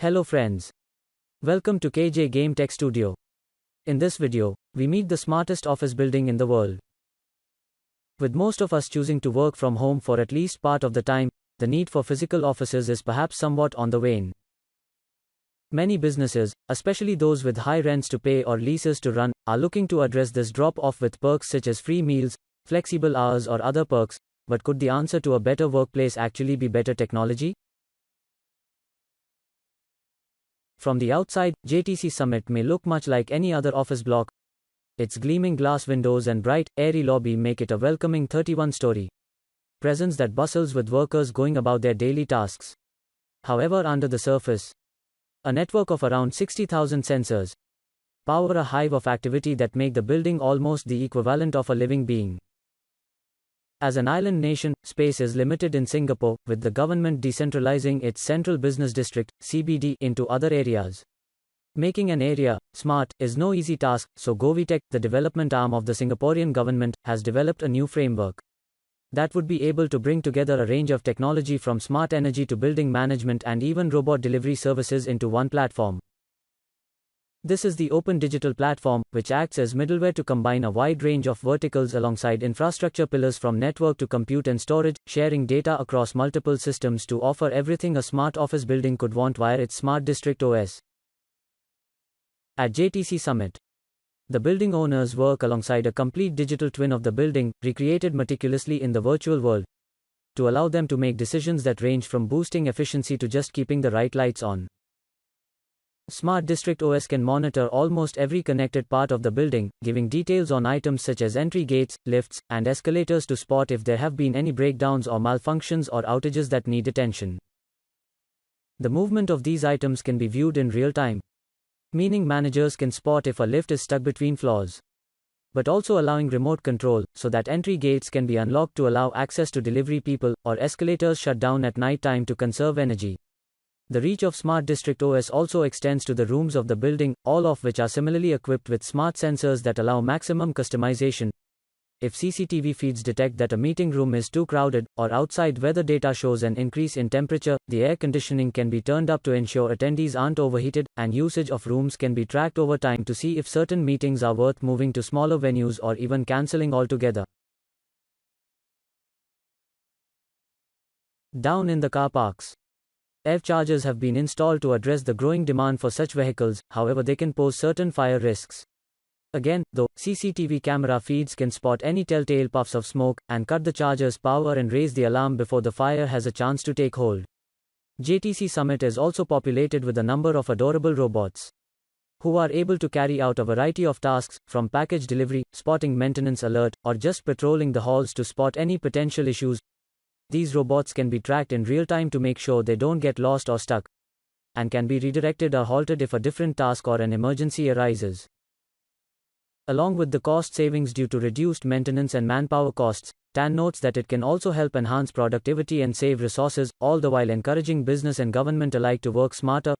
Hello friends. Welcome to GamTech Studio. In this video, we meet the smartest office building in the world. With most of us choosing to work from home for at least part of the time, the need for physical offices is perhaps somewhat on the wane. Many businesses, especially those with high rents to pay or leases to run, are looking to address this drop-off with perks such as free meals, flexible hours or other perks, but could the answer to a better workplace actually be better technology? From the outside, JTC Summit may look much like any other office block. Its gleaming glass windows and bright, airy lobby make it a welcoming 31-story presence that bustles with workers going about their daily tasks. However, under the surface, a network of around 60,000 sensors power a hive of activity that make the building almost the equivalent of a living being. As an island nation, space is limited in Singapore, with the government decentralizing its Central Business District, CBD, into other areas. Making an area smart is no easy task, so GovTech, the development arm of the Singaporean government, has developed a new framework that would be able to bring together a range of technology from smart energy to building management and even robot delivery services into one platform. This is the Open Digital Platform, which acts as middleware to combine a wide range of verticals alongside infrastructure pillars from network to compute and storage, sharing data across multiple systems to offer everything a smart office building could want via its Smart District OS. At JTC Summit, the building owners work alongside a complete digital twin of the building, recreated meticulously in the virtual world, to allow them to make decisions that range from boosting efficiency to just keeping the right lights on. Smart District OS can monitor almost every connected part of the building, giving details on items such as entry gates, lifts, and escalators to spot if there have been any breakdowns or malfunctions or outages that need attention. The movement of these items can be viewed in real time, meaning managers can spot if a lift is stuck between floors, but also allowing remote control, so that entry gates can be unlocked to allow access to delivery people, or escalators shut down at night time to conserve energy. The reach of Smart District OS also extends to the rooms of the building, all of which are similarly equipped with smart sensors that allow maximum customization. If CCTV feeds detect that a meeting room is too crowded, or outside weather data shows an increase in temperature, the air conditioning can be turned up to ensure attendees aren't overheated, and usage of rooms can be tracked over time to see if certain meetings are worth moving to smaller venues or even cancelling altogether. Down in the car parks, EV chargers have been installed to address the growing demand for such vehicles, however they can pose certain fire risks. Again, though, CCTV camera feeds can spot any telltale puffs of smoke, and cut the charger's power and raise the alarm before the fire has a chance to take hold. JTC Summit is also populated with a number of adorable robots, who are able to carry out a variety of tasks, from package delivery, spotting maintenance alert, or just patrolling the halls to spot any potential issues. These robots can be tracked in real time to make sure they don't get lost or stuck, and can be redirected or halted if a different task or an emergency arises. Along with the cost savings due to reduced maintenance and manpower costs, TAN notes that it can also help enhance productivity and save resources, all the while encouraging business and government alike to work smarter.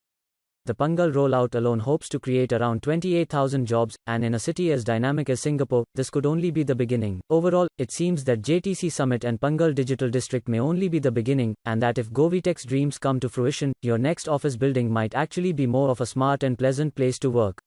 The Punggol rollout alone hopes to create around 28,000 jobs, and in a city as dynamic as Singapore, this could only be the beginning. Overall, it seems that JTC Summit and Punggol Digital District may only be the beginning, and that if GovTech's dreams come to fruition, your next office building might actually be more of a smart and pleasant place to work.